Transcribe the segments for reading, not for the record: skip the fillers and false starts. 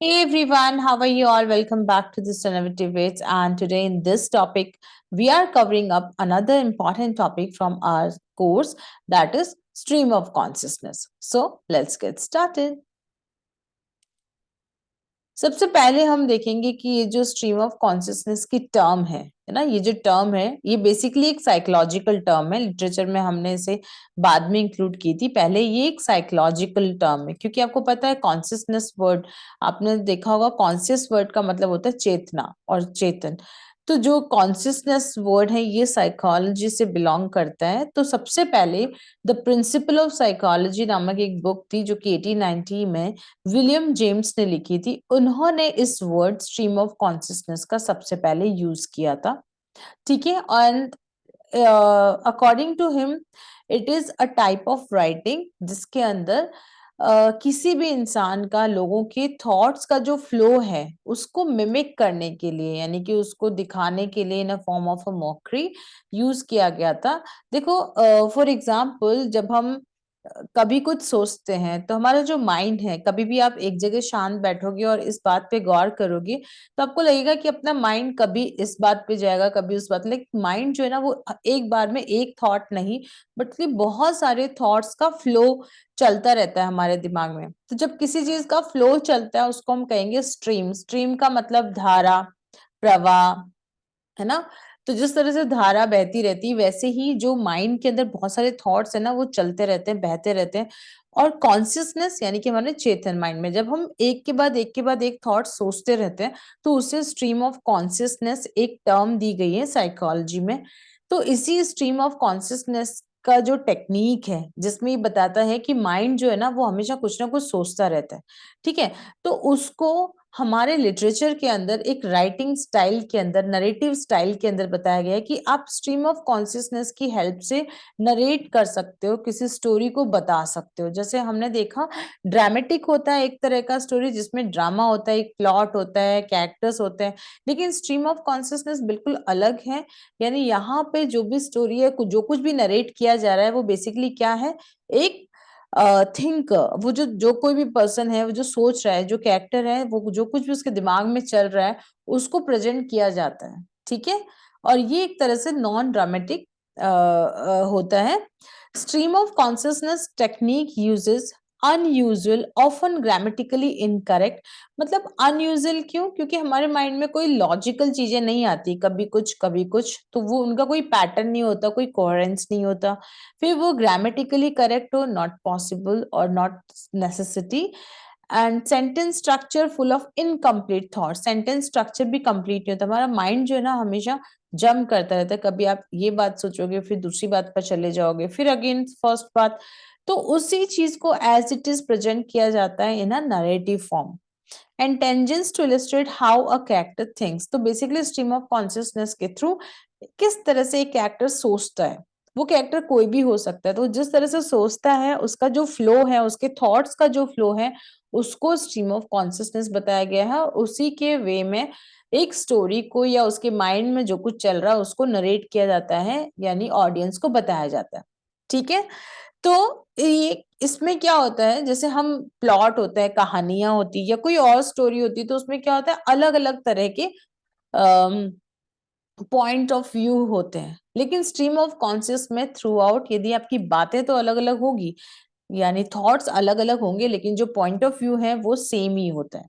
Hey everyone, how are you all? Welcome back to this Innovative Ways. And today, in this topic, we are covering up another important topic from our course, that is stream of consciousness. So, let's get started. सबसे पहले हम देखेंगे कि ये जो stream of consciousness की term है ना, ये जो टर्म है ये बेसिकली एक साइकोलॉजिकल टर्म है। लिटरेचर में हमने इसे बाद में इंक्लूड की थी, पहले ये एक साइकोलॉजिकल टर्म है क्योंकि आपको पता है कॉन्शियसनेस वर्ड, आपने देखा होगा कॉन्शियस वर्ड का मतलब होता है चेतना और चेतन। तो जो कॉन्शियसनेस वर्ड है ये साइकोलॉजी से बिलोंग करता है। तो सबसे पहले द प्रिंसिपल ऑफ साइकोलॉजी नामक एक बुक थी जो कि 1890 में विलियम जेम्स ने लिखी थी। उन्होंने इस वर्ड स्ट्रीम ऑफ कॉन्शियसनेस का सबसे पहले यूज किया था। ठीक है, and according to him it is a type of writing जिसके अंदर किसी भी इंसान का लोगों के थॉट्स का जो फ्लो है उसको मिमिक करने के लिए, यानी कि उसको दिखाने के लिए in a form of a mockery use किया गया था। देखो, फॉर एग्जाम्पल जब हम कभी कुछ सोचते हैं तो हमारा जो माइंड है, कभी भी आप एक जगह शांत बैठोगे और इस बात पे गौर करोगे तो आपको लगेगा कि अपना माइंड कभी इस बात पे जाएगा कभी उस बात, लेकिन माइंड जो है ना वो एक बार में एक थॉट नहीं बल्कि बहुत सारे थॉट्स का फ्लो चलता रहता है हमारे दिमाग में। तो जब किसी चीज का फ्लो चलता है उसको हम कहेंगे स्ट्रीम। स्ट्रीम का मतलब धारा, प्रवाह, है ना। तो जिस तरह से धारा बहती रहती है वैसे ही जो माइंड के अंदर बहुत सारे थॉट्स है ना वो चलते रहते हैं, बहते रहते हैं। और कॉन्शियसनेस यानी कि हमारे चेतन माइंड में जब हम एक के बाद एक के बाद एक थॉट सोचते रहते हैं तो उसे स्ट्रीम ऑफ कॉन्शियसनेस एक टर्म दी गई है साइकोलॉजी में। तो इसी स्ट्रीम ऑफ कॉन्शियसनेस का जो टेक्निक है जिसमें ये बताता है कि माइंड जो है ना वो हमेशा कुछ ना कुछ सोचता रहता है। ठीक है, तो उसको हमारे लिटरेचर के अंदर एक राइटिंग स्टाइल के अंदर, नरेटिव स्टाइल के अंदर बताया गया है कि आप स्ट्रीम ऑफ कॉन्शियसनेस की हेल्प से नरेट कर सकते हो, किसी स्टोरी को बता सकते हो। जैसे हमने देखा ड्रामेटिक होता है एक तरह का स्टोरी जिसमें ड्रामा होता है, एक प्लॉट होता है, कैरेक्टर्स होते हैं, लेकिन स्ट्रीम ऑफ कॉन्शियसनेस बिल्कुल अलग है। यानी यहाँ पे जो भी स्टोरी है, जो कुछ भी नरेट किया जा रहा है वो बेसिकली क्या है, एक थिंक, वो जो कोई भी पर्सन है वो जो सोच रहा है, जो कैरेक्टर है वो जो कुछ भी उसके दिमाग में चल रहा है उसको प्रेजेंट किया जाता है। ठीक है, और ये एक तरह से नॉन ड्रामेटिक होता है। Stream of consciousness technique uses unusual, often grammatically incorrect. मतलब अनयूजुअल क्यों? क्योंकि हमारे माइंड में कोई लॉजिकल चीजें नहीं आती, कभी कुछ कभी कुछ, तो वो उनका कोई पैटर्न नहीं होता, कोई कोहेरेंस नहीं होता। फिर वो ग्रामेटिकली करेक्ट हो, नॉट पॉसिबल और not necessity. And sentence structure full of incomplete thought, sentence structure भी कंप्लीट नहीं होता। हमारा माइंड जो है ना हमेशा जंप करता रहता है, कभी आप ये बात सोचोगे फिर दूसरी बात पर चले जाओगे फिर अगेन फर्स्ट बात। तो उसी चीज को एज इट इज प्रेजेंट किया जाता है in a narrative form and tangents to illustrate how a character thinks. तो बेसिकली स्ट्रीम ऑफ कॉन्शियसनेस के थ्रू किस तरह से एक कैरेक्टर सोचता है, वो कैरेक्टर कोई भी हो सकता है, तो जिस तरह से सोचता है उसका जो फ्लो है, उसके थॉट्स का जो फ्लो है उसको स्ट्रीम ऑफ कॉन्शियसनेस बताया गया है। और उसी के वे में एक स्टोरी को या उसके माइंड में जो कुछ चल रहा है उसको नरेट किया जाता है, यानी ऑडियंस को बताया जाता है। ठीक है, तो ये इसमें क्या होता है, जैसे हम प्लॉट होता है, कहानियां होती है या कोई और स्टोरी होती है, तो उसमें क्या होता है अलग अलग तरह के पॉइंट ऑफ व्यू होते हैं। लेकिन स्ट्रीम ऑफ कॉन्शियस में थ्रू आउट यदि आपकी बातें तो अलग अलग होगी, यानी थॉट्स अलग अलग होंगे, लेकिन जो पॉइंट ऑफ व्यू है वो सेम ही होता है।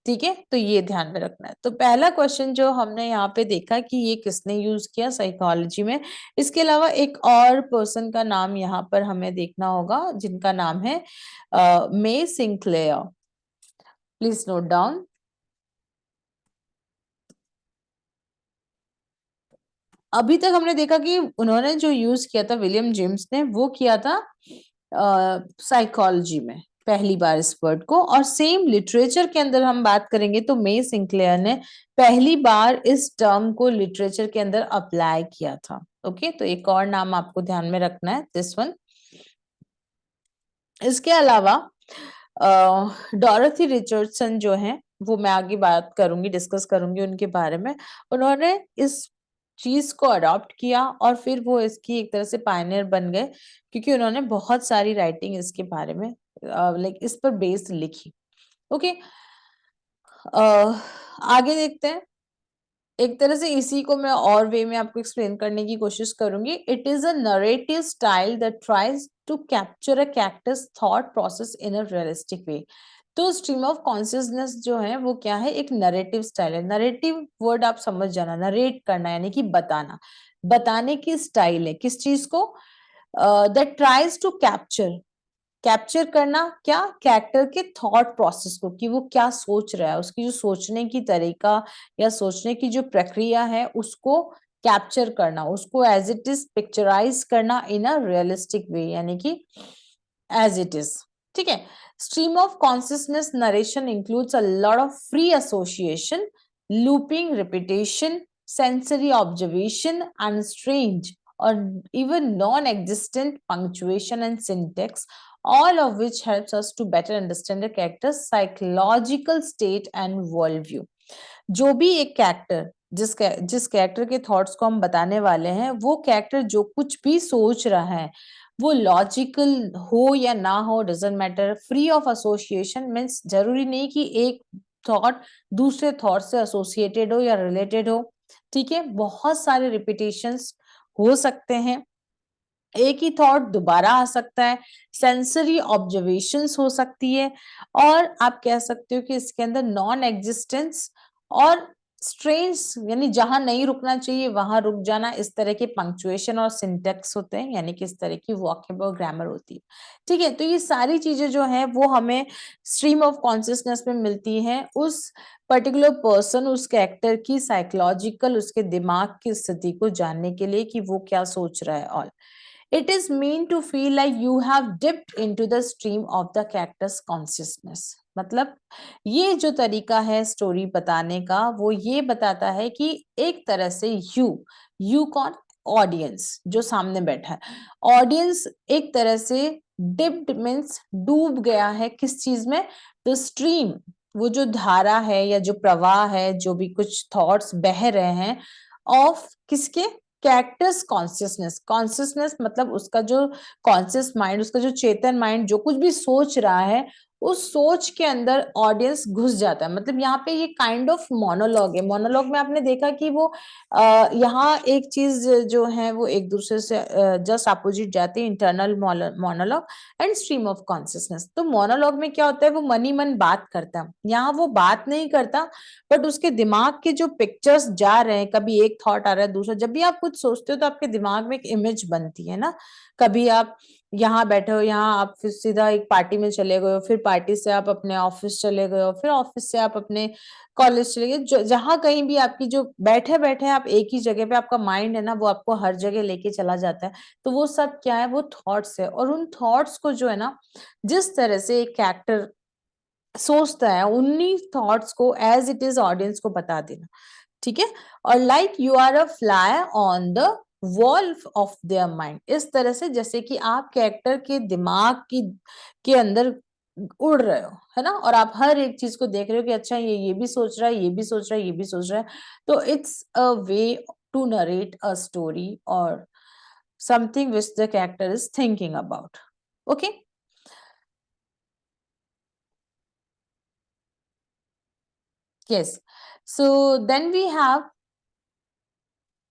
ठीक है, तो ये ध्यान में रखना है। तो पहला क्वेश्चन जो हमने यहाँ पे देखा कि ये किसने यूज किया साइकोलॉजी में, इसके अलावा एक और पर्सन का नाम यहाँ पर हमें देखना होगा जिनका नाम है मे सिंक्लेयर। Please note down. अभी तक हमने देखा कि उन्होंने जो यूज किया था विलियम जेम्स ने, वो किया था साइकोलॉजी में पहली बार इस वर्ड को, और सेम लिटरेचर के अंदर हम बात करेंगे तो मे सिंक्लेयर ने पहली बार इस टर्म को लिटरेचर के अंदर अप्लाई किया था। ओके, तो एक और नाम आपको ध्यान में रखना है, दिस वन। इसके अलावा डॉरथी रिचर्डसन जो है, वो मैं आगे बात करूंगी, डिस्कस करूंगी उनके बारे में। उन्होंने इस चीज को अडॉप्ट किया और फिर वो इसकी एक तरह से पायनियर बन गए क्योंकि उन्होंने बहुत सारी राइटिंग इसके बारे में लाइक इस पर बेस्ड लिखी। ओके, आगे देखते हैं। एक तरह से इसी को मैं और वे में आपको एक्सप्लेन करने की कोशिश करूंगी। It is a narrative style that tries to capture a character's thought process in a realistic way. तो स्ट्रीम ऑफ कॉन्शियसनेस जो है वो क्या है, एक नरेटिव स्टाइल है। नरेटिव वर्ड आप समझ जाना, नरेट करना यानी कि बताना, बताने की स्टाइल है किस चीज को, that tries to capture, capture करना क्या, कैरेक्टर के थॉट प्रोसेस को, कि वो क्या सोच रहा है, उसकी जो सोचने की तरीका या सोचने की जो प्रक्रिया है उसको कैप्चर करना, उसको एज इट इज पिक्चराइज करना इन अ रियलिस्टिक वे, यानी कि एज इट इज। ठीक है। Stream of consciousness narration includes a lot of free association, looping, repetition, sensory observation and strange or even non-existent punctuation and syntax, all of which helps us to better understand a character's psychological state and worldview. जो भी एक character, जिस character के thoughts को हम बताने वाले हैं, वो कैरेक्टर जो कुछ भी सोच रहा है वो लॉजिकल हो या ना हो, doesn't matter. Free of association means जरूरी नहीं कि एक थॉट दूसरे थॉट से एसोसिएटेड हो या रिलेटेड हो। ठीक है, बहुत सारे रिपीटेशंस हो सकते हैं, एक ही थॉट दोबारा आ सकता है, सेंसरी ऑब्जर्वेशंस हो सकती है, और आप कह सकते हो कि इसके अंदर नॉन एग्जिस्टेंस और स्ट्रेंज, यानी जहां नहीं रुकना चाहिए वहां रुक जाना, इस तरह के पंक्चुएशन और सिंटेक्स होते हैं, यानी कि इस तरह की वोकेबुलरी और ग्रामर होती है। ठीक है, तो ये सारी चीजें जो है वो हमें स्ट्रीम ऑफ कॉन्शियसनेस में मिलती हैं, उस पर्टिकुलर पर्सन, उस कैरेक्टर की साइकोलॉजिकल, उसके दिमाग की स्थिति को जानने के लिए कि वो क्या सोच रहा है। और it is mean to feel like you have dipped into the stream of the character's consciousness। मतलब ये जो तरीका है स्टोरी बताने का, वो ये बताता है कि एक तरह से यू कौन, ऑडियंस जो सामने बैठा है, ऑडियंस एक तरह से डिप्ड मीन्स डूब गया है किस चीज में, द स्ट्रीम, वो जो धारा है या जो प्रवाह है, जो भी कुछ थॉट्स बह रहे हैं, ऑफ किसके, कैरेक्टर्स कॉन्शियसनेस। कॉन्शियसनेस मतलब उसका जो कॉन्शियस माइंड, उसका जो चेतन माइंड जो कुछ भी सोच रहा है, उस सोच के अंदर ऑडियंस घुस जाता है। मतलब यहाँ पे ये काइंड ऑफ मोनोलॉग है। मोनोलॉग में आपने देखा कि वो यहाँ एक चीज जो है वो एक दूसरे से जस्ट अपोजिट जाती है, internal monologue and stream of consciousness. तो मोनोलॉग में क्या होता है, वो मन ही मन बात करता है, यहाँ वो बात नहीं करता, बट उसके दिमाग के जो पिक्चर्स जा रहे हैं, कभी एक थॉट आ रहा है, दूसरा, जब भी आप कुछ सोचते हो तो आपके दिमाग में एक इमेज बनती है ना। कभी आप यहाँ बैठे हो, यहाँ आप फिर सीधा एक पार्टी में चले गए हो, फिर पार्टी से आप अपने ऑफिस चले गए हो, फिर ऑफिस से आप अपने कॉलेज चले गए, जहां कहीं भी आपकी जो बैठे बैठे आप एक ही जगह पे, आपका माइंड है ना वो आपको हर जगह लेके चला जाता है। तो वो सब क्या है, वो थॉट्स है, और उन थॉट्स को जो है ना, जिस तरह से एक कैरेक्टर सोचता है, उन्हीं थॉट्स को एज इट इज ऑडियंस को बता देना। ठीक है, और like you are a fly on the wall of their mind, इस तरह से जैसे कि आप कैरेक्टर के दिमाग की के अंदर उड़ रहे हो, है ना, और आप हर एक चीज को देख रहे हो कि अच्छा ये भी सोच रहा है, ये भी सोच रहा है, ये भी सोच रहा है। तो it's a way to narrate a story or something which the character is thinking about. Okay, yes, so then we have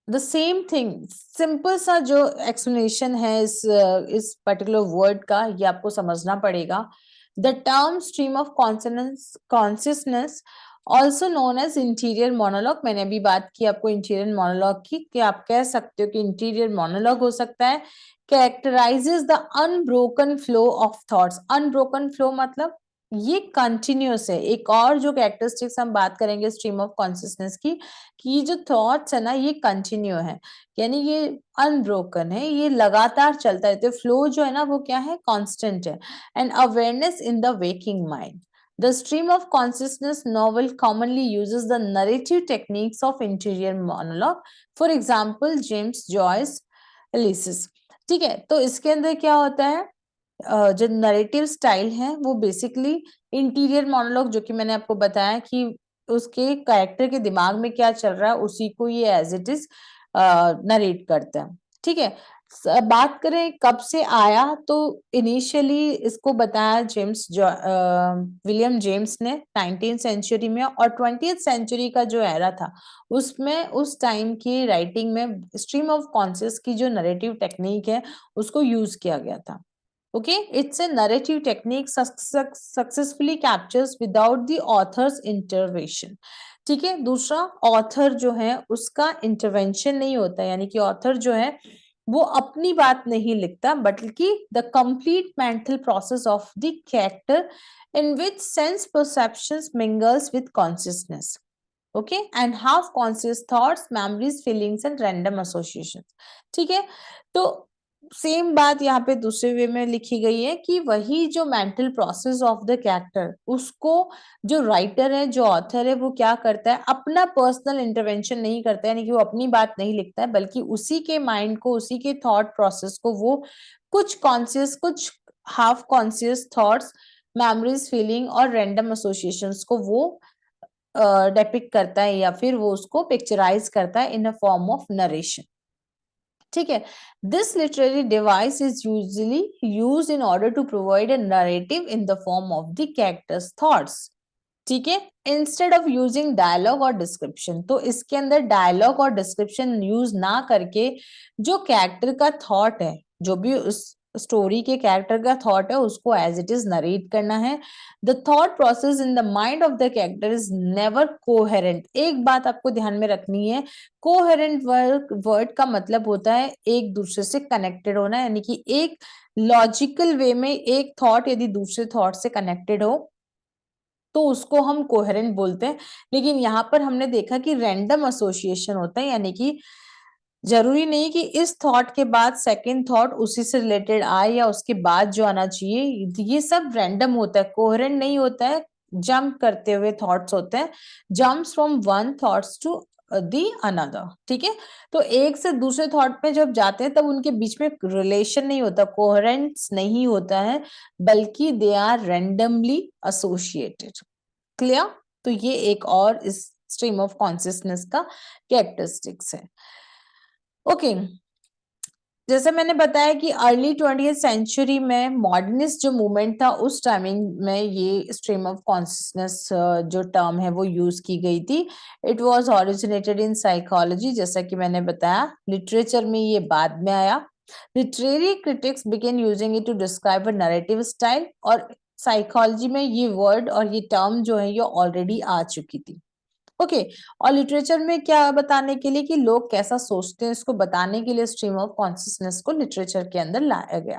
the same thing, simple सा जो एक्सप्लेनेशन है इस पर्टिकुलर वर्ड का, ये आपको समझना पड़ेगा। The term stream of consciousness also known as interior monologue, मैंने अभी बात की आपको इंटीरियर मोनोलॉग की, कि आप कह सकते हो कि इंटीरियर मोनोलॉग हो सकता है, कैरेक्टराइजेस the unbroken flow of thoughts. Unbroken flow मतलब ये कंटिन्यूस है। एक और जो कैरेक्टरिस्टिक्स हम बात करेंगे स्ट्रीम ऑफ कॉन्शियसनेस की, कि ये जो थॉट्स है ना ये कंटिन्यू है, यानी ये अनब्रोकन है, ये लगातार चलता रहता है। फ्लो जो है ना वो क्या है, कांस्टेंट है। And awareness in the waking mind, the stream of consciousness novel commonly uses the narrative techniques of interior monologue, for example James Joyce Ulysses। ठीक है, तो इसके अंदर क्या होता है, जो नरेटिव स्टाइल है वो बेसिकली इंटीरियर मोनोलॉग, जो कि मैंने आपको बताया कि उसके कैरेक्टर के दिमाग में क्या चल रहा है उसी को ये एज इट इज नरेट करता है। ठीक है, बात करें कब से आया, तो इनिशियली इसको बताया विलियम जेम्स ने 19th सेंचुरी में, और 20th सेंचुरी का जो एरा था उसमें उस टाइम की राइटिंग में स्ट्रीम ऑफ कॉन्शियस की जो नरेटिव टेक्निक है उसको यूज किया गया था। Okay, it's a narrative technique successfully captures without the author's intervention. ठीक है, दूसरा ऑथर जो है उसका इंटरवेंशन नहीं होता, यानी कि ऑथर जो है वो अपनी बात नहीं लिखता, बल्कि the complete mental process of the character in which sense perceptions mingles with consciousness. Okay, and half conscious thoughts, memories, feelings and random associations. ठीक है, तो सेम बात यहाँ पे दूसरे वे में लिखी गई है कि वही जो mental process of the character, उसको जो राइटर है, जो ऑथर है, वो क्या करता है, अपना पर्सनल इंटरवेंशन नहीं करता है, यानी कि वो अपनी बात नहीं लिखता है, बल्कि उसी के माइंड को, उसी के थॉट प्रोसेस को वो कुछ कॉन्शियस, कुछ half conscious thoughts, memories, feeling और रैंडम एसोसिएशंस को वो डेपिक्ट करता है, या फिर वो उसको पिक्चराइज करता है in a form of narration. ठीक है, this literary device is usually used in order to provide a narrative in the form of the characters thoughts. ठीक है, इंस्टेड ऑफ यूजिंग डायलॉग और डिस्क्रिप्शन, तो इसके अंदर डायलॉग और डिस्क्रिप्शन यूज ना करके जो कैरेक्टर का थॉट है, जो भी उस स्टोरी के कैरेक्टर का थॉट है, उसको एज इट इज नरेट करना है। The thought process in the mind of the character is never coherent. एक बात आपको ध्यान में रखनी है, कोहेरेंट वर्ड का मतलब होता है एक दूसरे से कनेक्टेड होना, यानी कि एक लॉजिकल वे में एक थॉट यदि दूसरे थॉट से कनेक्टेड हो तो उसको हम कोहेरेंट बोलते हैं। लेकिन यहाँ पर हमने देखा कि रैंडम एसोसिएशन होता है, यानी कि जरूरी नहीं कि इस थॉट के बाद सेकंड थॉट उसी से रिलेटेड आए या उसके बाद जो आना चाहिए, ये सब रैंडम होता है, कोहेरेंट नहीं होता है। जंप करते हुए थॉट्स होते हैं, jumps from one thoughts to the another. ठीक है, तो एक से दूसरे थॉट पे जब जाते हैं तब उनके बीच में रिलेशन नहीं होता, कोहेरेंस नहीं होता है, बल्कि they are randomly associated. Clear? तो ये एक और इस स्ट्रीम ऑफ कॉन्शियसनेस का कैरेक्टरिस्टिक्स है। ओके, जैसे मैंने बताया कि अर्ली 20th सेंचुरी में मॉडर्निस्ट जो मूवमेंट था, उस टाइमिंग में ये स्ट्रीम ऑफ कॉन्शियसनेस जो टर्म है वो यूज की गई थी। It was originated in psychology, जैसा कि मैंने बताया। लिटरेचर में ये बाद में आया। Literary critics began using it to describe a narrative style, और साइकोलॉजी में ये वर्ड और ये टर्म जो है ये ऑलरेडी आ चुकी थी। ओके, और लिटरेचर में क्या बताने के लिए कि लोग कैसा सोचते हैं, इसको बताने के लिए स्ट्रीम ऑफ कॉन्शियसनेस को लिटरेचर के अंदर लाया गया।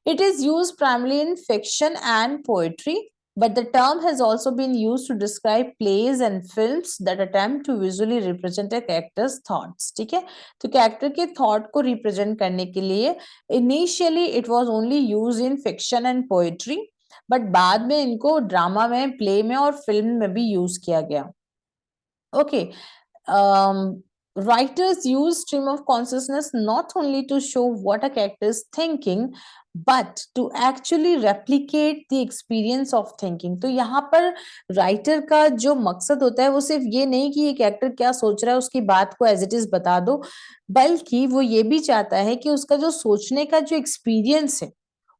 It is used primarily in fiction and poetry, but the term has also been used to describe plays and films that attempt to visually represent a character's thoughts. ठीक है, तो character के thought को represent करने के लिए initially it was only used in fiction and poetry, but बाद में इनको ड्रामा में, प्ले में और फिल्म में भी यूज किया गया। Okay. Writers use stream of consciousness not only to show what a character is thinking, but to actually replicate the experience of thinking. तो यहाँ पर राइटर का जो मकसद होता है वो सिर्फ ये नहीं कि ये कैरेक्टर क्या सोच रहा है उसकी बात को एज इट इज बता दो, बल्कि वो ये भी चाहता है कि उसका जो सोचने का जो एक्सपीरियंस है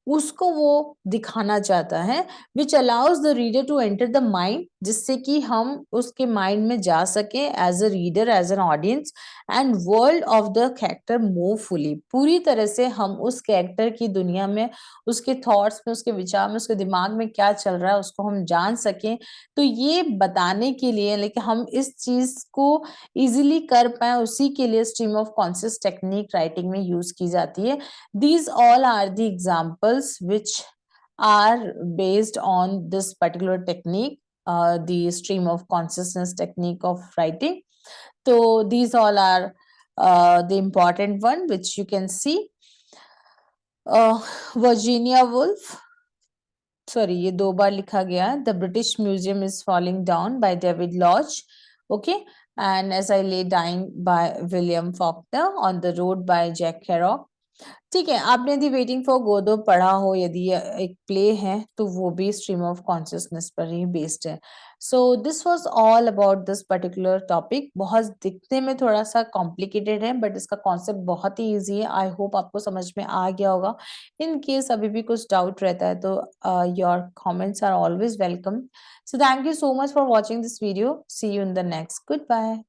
उसको वो दिखाना चाहता है, which allows the reader to enter the mind, जिससे कि हम उसके माइंड में जा सके as a reader, as an audience, and world of the character more fully. पूरी तरह से हम उस कैरेक्टर की दुनिया में, उसके थॉट्स में, उसके विचार में, उसके दिमाग में क्या चल रहा है उसको हम जान सकें। तो ये बताने के लिए, लेकिन हम इस चीज को इजिली कर पाए, उसी के लिए stream of conscious technique writing में यूज की जाती है। These all are the examples which are based on this particular technique, the stream of consciousness technique of writing. So these all are the important one which you can see. Virginia Woolf, sorry, ये दो बार लिखा गया है. The British Museum is Falling Down by David Lodge. Okay, and As I Lay Dying by William Faulkner. On the Road by Jack Kerouac. ठीक है, आपने यदि waiting for गोदो पढ़ा हो, यदि एक प्ले है तो वो भी स्ट्रीम ऑफ कॉन्शियसनेस पर ही बेस्ड है। So this was all about this particular topic. बहुत दिखने में थोड़ा सा कॉम्प्लिकेटेड है बट इसका कॉन्सेप्ट बहुत ही इजी है। आई होप आपको समझ में आ गया होगा। इन केस अभी भी कुछ डाउट रहता है तो your comments are always welcome. So thank you so much for watching this video. See you in the next. Good bye.